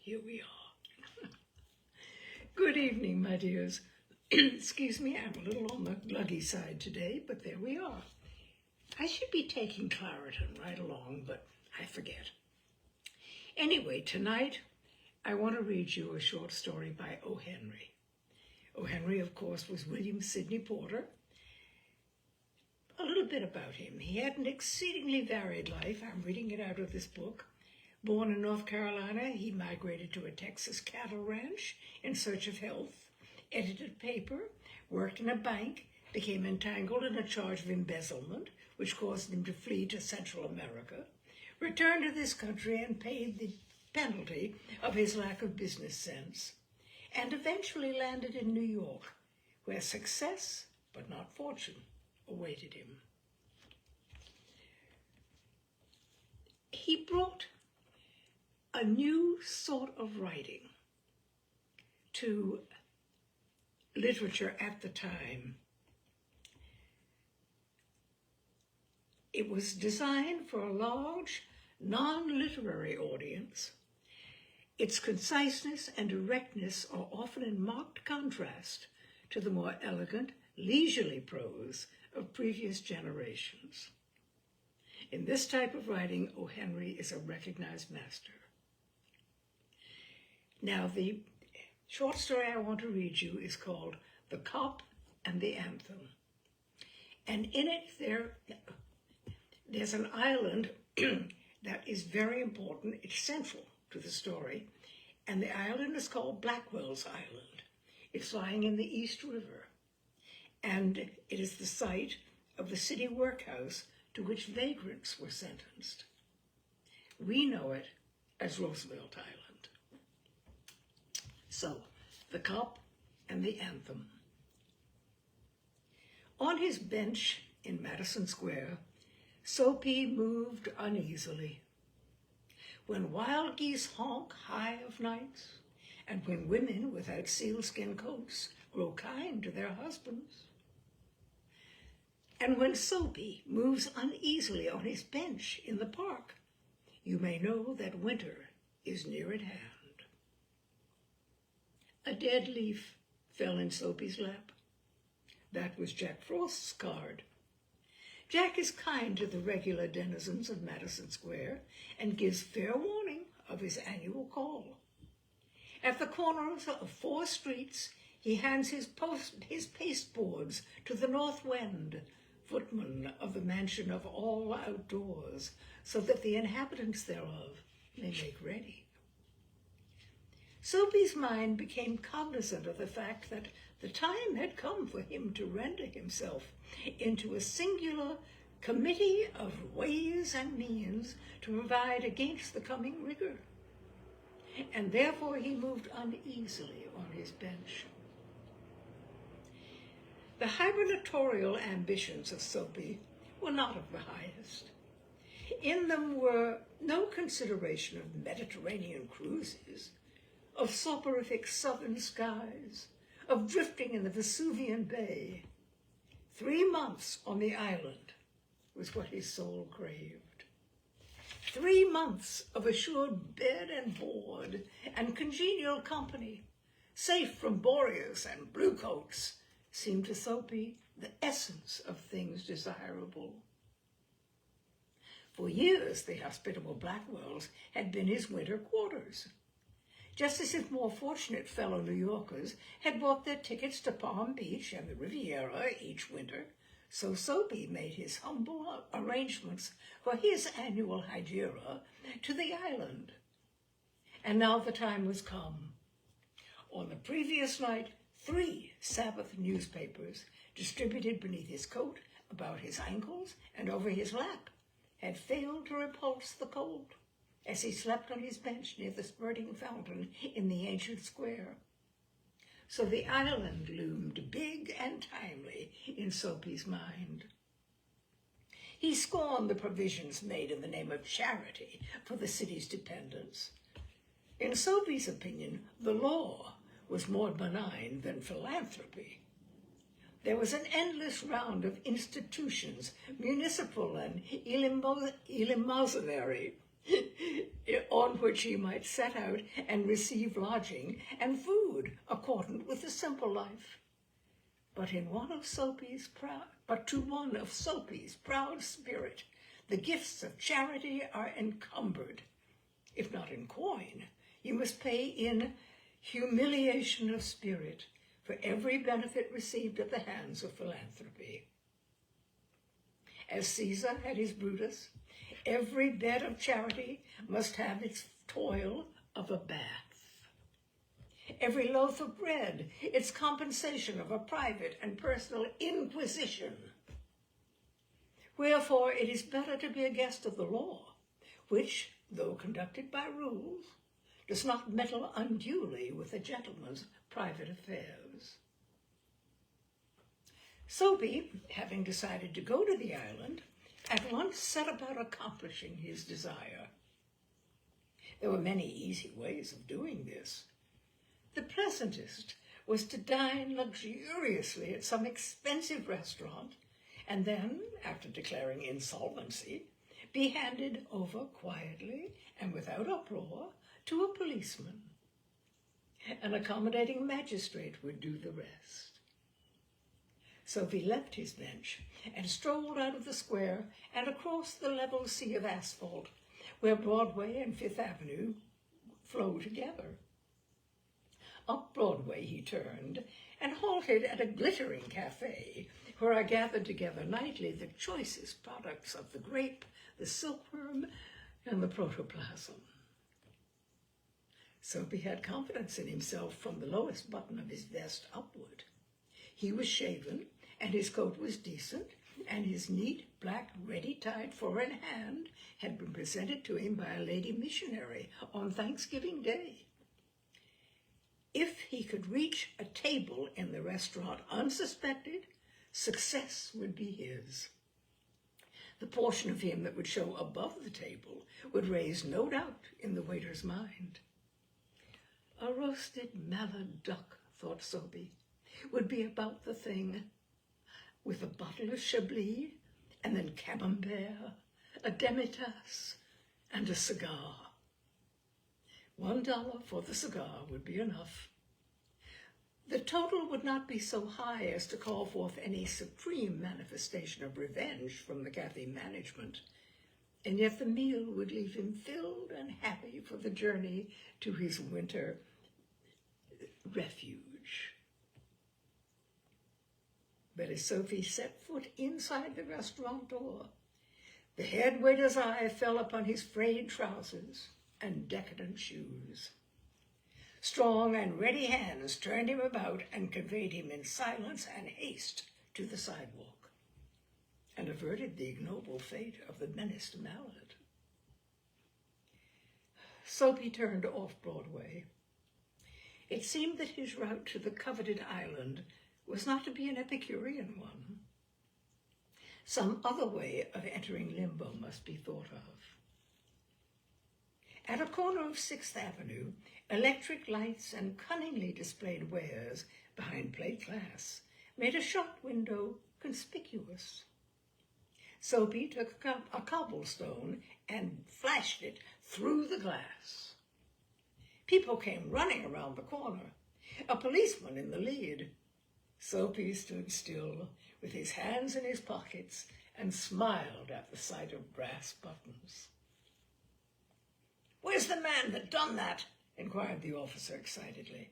here we are. Good evening, my dears. Excuse me, I'm a little on the gluggy side today, but there we are. I should be taking Claritin right along, but I forget. Anyway, tonight I want to read you a short story by O. Henry. O. Henry, of course, was William Sidney Porter. A little bit about him. He had an exceedingly varied life. I'm reading it out of this book. Born in North Carolina, he migrated to a Texas cattle ranch in search of health, edited paper, worked in a bank, became entangled in a charge of embezzlement, which caused him to flee to Central America, returned to this country and paid the penalty of his lack of business sense, and eventually landed in New York, where success, but not fortune, awaited him. He brought a new sort of writing to literature at the time. It was designed for a large, non-literary audience. Its conciseness and directness are often in marked contrast to the more elegant, leisurely prose of previous generations. In this type of writing, O. Henry is a recognized master. Now, the short story I want to read you is called The Cop and the Anthem. And in it, there's an island that is very important. It's central to the story. And the island is called Blackwell's Island. It's lying in the East River. And it is the site of the city workhouse to which vagrants were sentenced. We know it as Roosevelt Island. So, the Cop and the Anthem. On his bench in Madison Square, Soapy moved uneasily. When wild geese honk high of nights, and when women without sealskin coats grow kind to their husbands, and when Soapy moves uneasily on his bench in the park, you may know that winter is near at hand. A dead leaf fell in Soapy's lap. That was Jack Frost's card. Jack is kind to the regular denizens of Madison Square and gives fair warning of his annual call. At the corners of 4 streets, he hands his pasteboards to the North Wind, footman of the mansion of all outdoors, so that the inhabitants thereof may make ready. Soapy's mind became cognizant of the fact that the time had come for him to render himself into a singular committee of ways and means to provide against the coming rigor, and therefore he moved uneasily on his bench. The hibernatorial ambitions of Soapy were not of the highest. In them were no consideration of Mediterranean cruises, of soporific southern skies, of drifting in the Vesuvian Bay. 3 months on the island was what his soul craved. 3 months of assured bed and board and congenial company, safe from Boreas and bluecoats, seemed to Soapy the essence of things desirable. For years, the hospitable Blackwells had been his winter quarters, just as his more fortunate fellow New Yorkers had bought their tickets to Palm Beach and the Riviera each winter, so Soapy made his humble arrangements for his annual hydera to the island. And now the time was come. On the previous night, 3 Sabbath newspapers, distributed beneath his coat, about his ankles, and over his lap, had failed to repulse the cold as he slept on his bench near the spurting fountain in the ancient square. So the island loomed big and timely in Soapy's mind. He scorned the provisions made in the name of charity for the city's dependents. In Soapy's opinion, the law was more benign than philanthropy. There was an endless round of institutions, municipal and eleemosynary, on which he might set out and receive lodging and food accordant with the simple life. But to one of Soapy's proud spirit, the gifts of charity are encumbered. If not in coin, you must pay in humiliation of spirit for every benefit received at the hands of philanthropy. As Caesar had his Brutus, every bed of charity must have its toil of a bath. Every loaf of bread, its compensation of a private and personal inquisition. Wherefore it is better to be a guest of the law, which, though conducted by rules, does not meddle unduly with a gentleman's private affairs. Soapy, having decided to go to the island, at once set about accomplishing his desire. There were many easy ways of doing this. The pleasantest was to dine luxuriously at some expensive restaurant, and then, after declaring insolvency, be handed over quietly and without uproar to a policeman. An accommodating magistrate would do the rest. Soapy left his bench and strolled out of the square and across the level sea of asphalt where Broadway and Fifth Avenue flow together. Up Broadway he turned and halted at a glittering cafe where are gathered together nightly the choicest products of the grape, the silkworm, and the protoplasm. Soapy had confidence in himself from the lowest button of his vest upward. He was shaven, and his coat was decent, and his neat, black, ready-tied four-in hand had been presented to him by a lady missionary on Thanksgiving Day. If he could reach a table in the restaurant unsuspected, success would be his. The portion of him that would show above the table would raise no doubt in the waiter's mind. A roasted mallard duck, thought Soapy, would be about the thing, with a bottle of Chablis, and then Camembert, a demitasse, and a cigar. $1 for the cigar would be enough. The total would not be so high as to call forth any supreme manifestation of revenge from the cafe management, and yet the meal would leave him filled and happy for the journey to his winter refuge. But as Soapy set foot inside the restaurant door, the head waiter's eye fell upon his frayed trousers and decadent shoes. Strong and ready hands turned him about and conveyed him in silence and haste to the sidewalk, and averted the ignoble fate of the menaced mallard. Soapy turned off Broadway. It seemed that his route to the coveted island was not to be an Epicurean one. Some other way of entering limbo must be thought of. At a corner of 6th Avenue, electric lights and cunningly displayed wares behind plate glass made a shop window conspicuous. Soapy took a cobblestone and flashed it through the glass. People came running around the corner, a policeman in the lead. Soapy stood still, with his hands in his pockets, and smiled at the sight of brass buttons. "Where's the man that done that?" inquired the officer excitedly.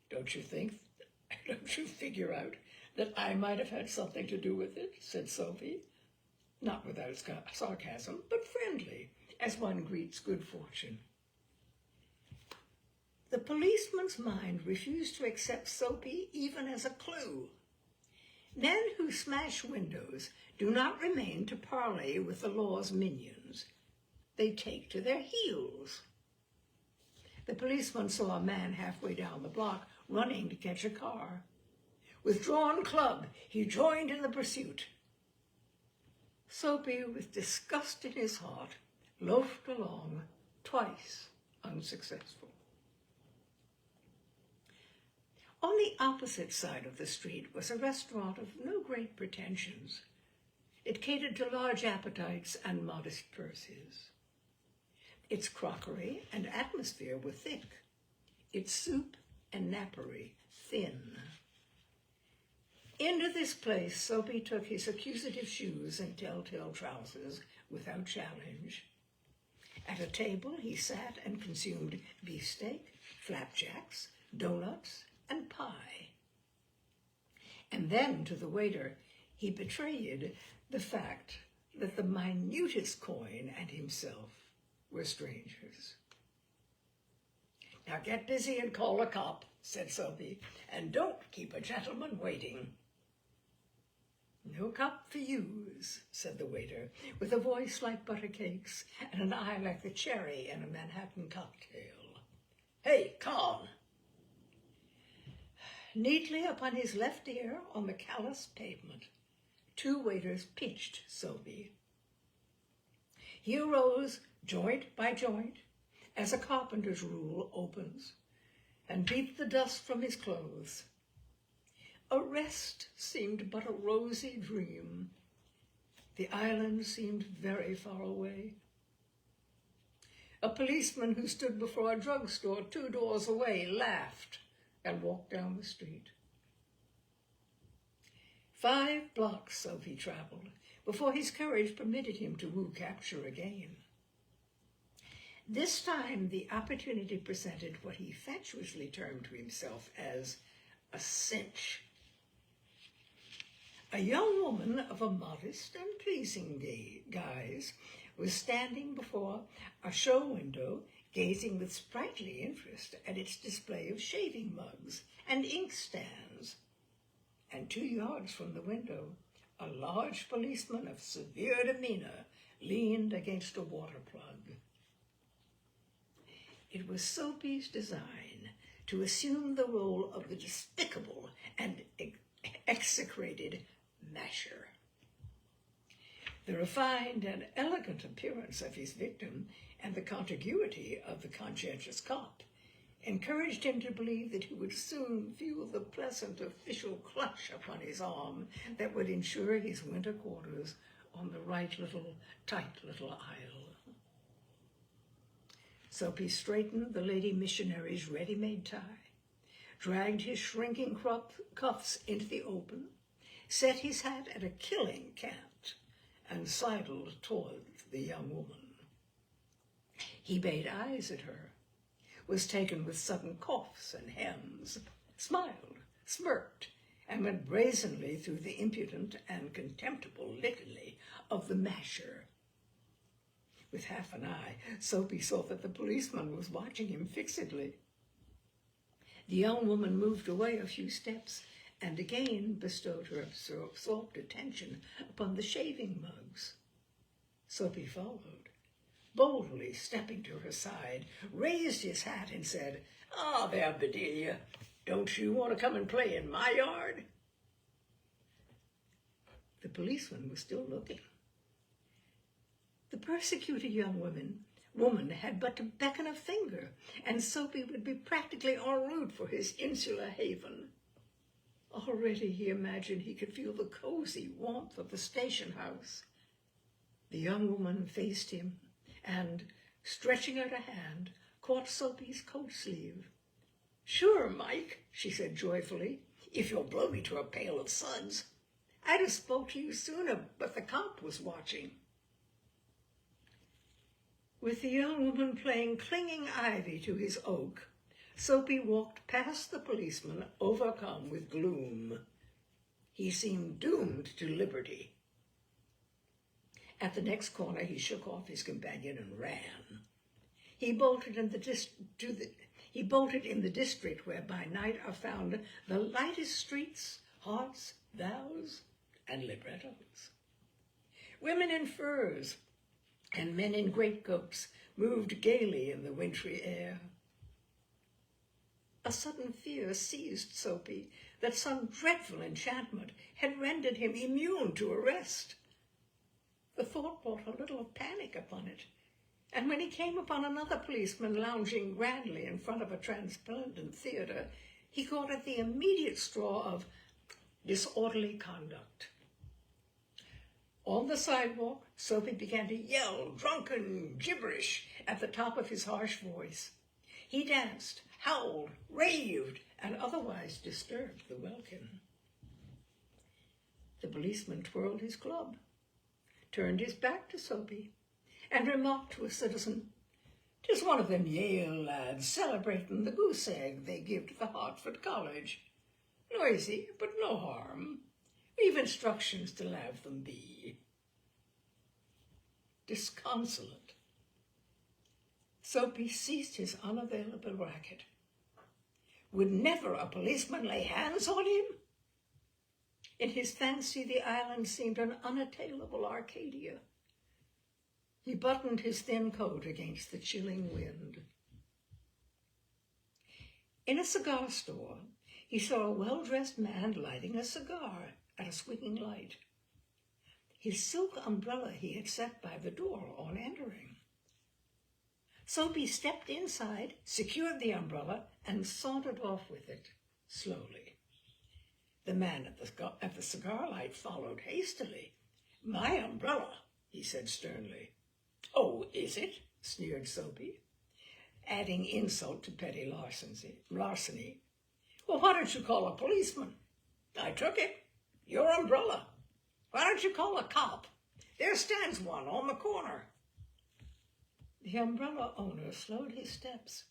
Don't you figure out that I might have had something to do with it?" said Soapy, not without sarcasm, but friendly, as one greets good fortune. The policeman's mind refused to accept Soapy even as a clue. Men who smash windows do not remain to parley with the law's minions. They take to their heels. The policeman saw a man halfway down the block running to catch a car. With drawn club, he joined in the pursuit. Soapy, with disgust in his heart, loafed along, twice unsuccessful. On the opposite side of the street was a restaurant of no great pretensions. It catered to large appetites and modest purses. Its crockery and atmosphere were thick, its soup and napery thin. Into this place Soapy took his accusative shoes and telltale trousers without challenge. At a table he sat and consumed beefsteak, flapjacks, donuts, and pie. And then to the waiter he betrayed the fact that the minutest coin and himself were strangers. "Now get busy and call a cop," said Soapy, "and don't keep a gentleman waiting." "No cop for yous," said the waiter, with a voice like buttercakes and an eye like the cherry in a Manhattan cocktail. "Hey, Con!" Neatly upon his left ear, on the callous pavement, two waiters pinched Soapy. He arose joint by joint, as a carpenter's rule opens, and beat the dust from his clothes. Arrest seemed but a rosy dream. The island seemed very far away. A policeman who stood before a drugstore 2 doors away laughed and walked down the street. 5 blocks Soapy traveled before his courage permitted him to woo capture again. This time the opportunity presented what he fatuously termed to himself as a cinch. A young woman of a modest and pleasing guise was standing before a show window, gazing with sprightly interest at its display of shaving mugs and inkstands. And 2 yards from the window, a large policeman of severe demeanor leaned against a water plug. It was Soapy's design to assume the role of the despicable and execrated masher. The refined and elegant appearance of his victim and the contiguity of the conscientious cop encouraged him to believe that he would soon feel the pleasant official clutch upon his arm that would ensure his winter quarters on the tight little isle. Soapy straightened the lady missionary's ready-made tie, dragged his shrinking cuffs into the open, set his hat at a killing cant, and sidled toward the young woman. He bade eyes at her, was taken with sudden coughs and hems, smiled, smirked, and went brazenly through the impudent and contemptible litany of the masher. With half an eye, Soapy saw that the policeman was watching him fixedly. The young woman moved away a few steps and again bestowed her absorbed attention upon the shaving mugs. Soapy followed, boldly stepping to her side, raised his hat and said, "Ah, there, Bedelia, don't you want to come and play in my yard?" The policeman was still looking. The persecuted young woman had but to beckon a finger, and Soapy would be practically en route for his insular haven. Already he imagined he could feel the cozy warmth of the station house. The young woman faced him and, stretching out a hand, caught Soapy's coat sleeve. "Sure, Mike," she said joyfully, "if you'll blow me to a pail of suds. I'd have spoke to you sooner, but the cop was watching." With the young woman playing clinging ivy to his oak, Soapy walked past the policeman, overcome with gloom. He seemed doomed to liberty. At the next corner, he shook off his companion and ran. He bolted in the district where by night are found the lightest streets, hearts, vows, and librettos. Women in furs and men in greatcoats moved gaily in the wintry air. A sudden fear seized Soapy that some dreadful enchantment had rendered him immune to arrest. The thought brought a little panic upon it, and when he came upon another policeman lounging grandly in front of a transplendent theater, he caught at the immediate straw of disorderly conduct. On the sidewalk, Soapy began to yell drunken gibberish at the top of his harsh voice. He danced, howled, raved, and otherwise disturbed the welkin. The policeman twirled his club, turned his back to Soapy, and remarked to a citizen, "'Tis one of them Yale lads celebrating the goose egg they give to the Hartford College. Noisy, but no harm. We've instructions to have them be." Disconsolate, Soapy ceased his unavailable racket. Would never a policeman lay hands on him? In his fancy, the island seemed an unattainable Arcadia. He buttoned his thin coat against the chilling wind. In a cigar store, he saw a well-dressed man lighting a cigar at a swinging light. His silk umbrella he had set by the door on entering. Soapy stepped inside, secured the umbrella, and sauntered off with it, slowly. The man at the cigar light followed hastily. "My umbrella," he said sternly. "Oh, is it?" sneered Soapy, adding insult to petty larceny. "Well, why don't you call a policeman?" "I took it. Your umbrella. Why don't you call a cop? There stands one on the corner." The umbrella owner slowed his steps.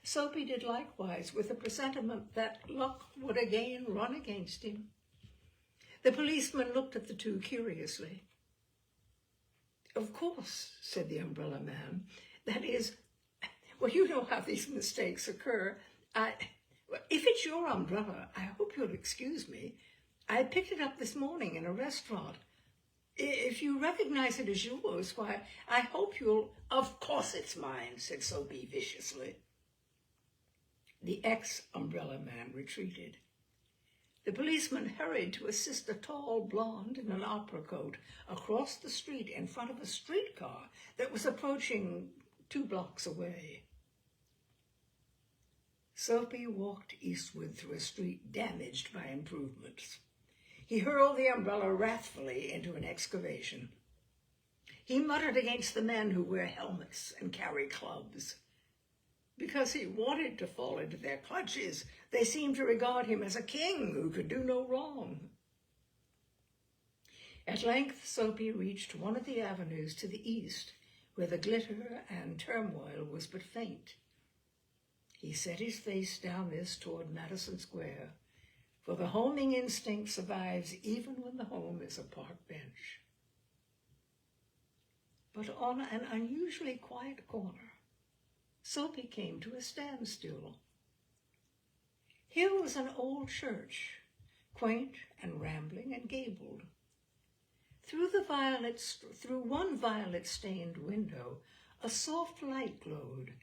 Soapy did likewise, with a presentiment that luck would again run against him. The policeman looked at the two curiously. "Of course," said the umbrella man. "That is, well, you know how these mistakes occur. If it's your umbrella, I hope you'll excuse me. I picked it up this morning in a restaurant. If you recognize it as yours, why, I hope you'll—" "Of course it's mine," said Soapy viciously. The ex-umbrella man retreated. The policeman hurried to assist a tall blonde in an opera coat across the street in front of a streetcar that was approaching 2 blocks away. Soapy walked eastward through a street damaged by improvements. He hurled the umbrella wrathfully into an excavation. He muttered against the men who wear helmets and carry clubs. Because he wanted to fall into their clutches, they seemed to regard him as a king who could do no wrong. At length, Soapy reached one of the avenues to the east, where the glitter and turmoil was but faint. He set his face down this toward Madison Square, for the homing instinct survives even when the home is a park bench. But on an unusually quiet corner, Soapy came to a standstill. Here was an old church, quaint and rambling and gabled. Through one violet-stained window, a soft light glowed,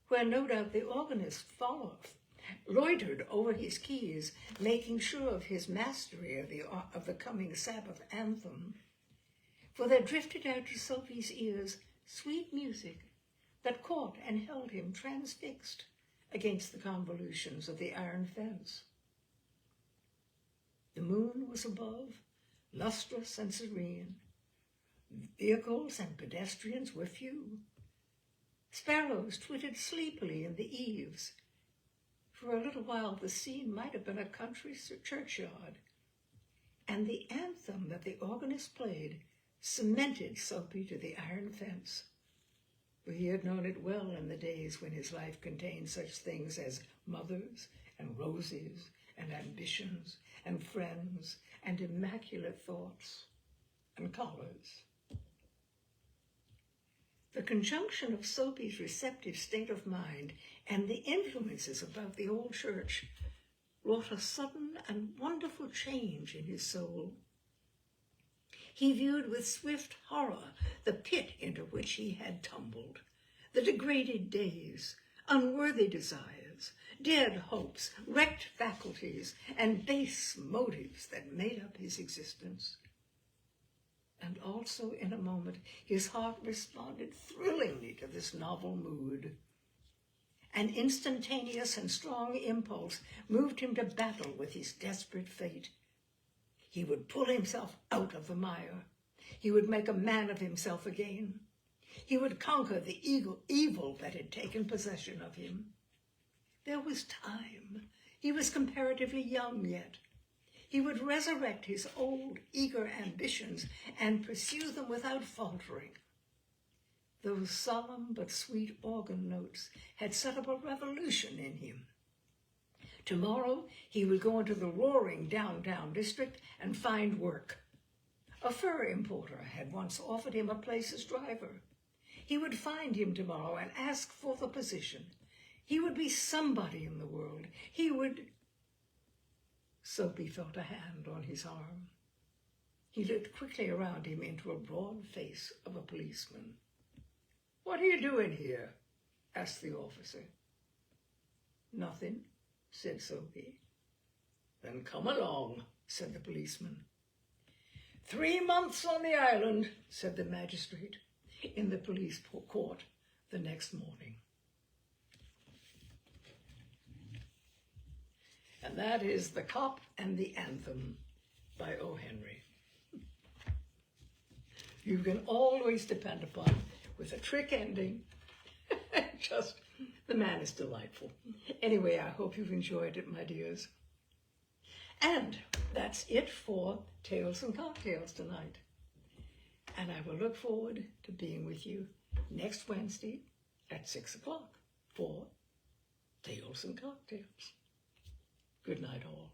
where no doubt the organist loitered over his keys, making sure of his mastery of the coming Sabbath anthem. For there drifted out to Soapy's ears sweet music that caught and held him transfixed against the convolutions of the iron fence. The moon was above, lustrous and serene. Vehicles and pedestrians were few. Sparrows twittered sleepily in the eaves. For a little while the scene might have been a country churchyard, and the anthem that the organist played cemented Soapy to the iron fence. For he had known it well in the days when his life contained such things as mothers and roses and ambitions and friends and immaculate thoughts and collars. The conjunction of Soapy's receptive state of mind and the influences about the old church wrought a sudden and wonderful change in his soul. He viewed with swift horror the pit into which he had tumbled, the degraded days, unworthy desires, dead hopes, wrecked faculties, and base motives that made up his existence. And also, in a moment, his heart responded thrillingly to this novel mood. An instantaneous and strong impulse moved him to battle with his desperate fate. He would pull himself out of the mire. He would make a man of himself again. He would conquer the evil that had taken possession of him. There was time. He was comparatively young yet. He would resurrect his old, eager ambitions and pursue them without faltering. Those solemn but sweet organ notes had set up a revolution in him. Tomorrow he would go into the roaring downtown district and find work. A fur importer had once offered him a place as driver. He would find him tomorrow and ask for the position. He would be somebody in the world. He would... Soapy felt a hand on his arm. He looked quickly around him into a broad face of a policeman. "What are you doing here?" asked the officer. "Nothing," said Soapy. "Then come along," said the policeman. 3 months on the island," said the magistrate in the police court the next morning. And that is The Cop and the Anthem by O. Henry. You can always depend upon, with a trick ending, just, the man is delightful. Anyway, I hope you've enjoyed it, my dears. And that's it for Tales and Cocktails tonight. And I will look forward to being with you next Wednesday at 6 o'clock for Tales and Cocktails. Good night, all.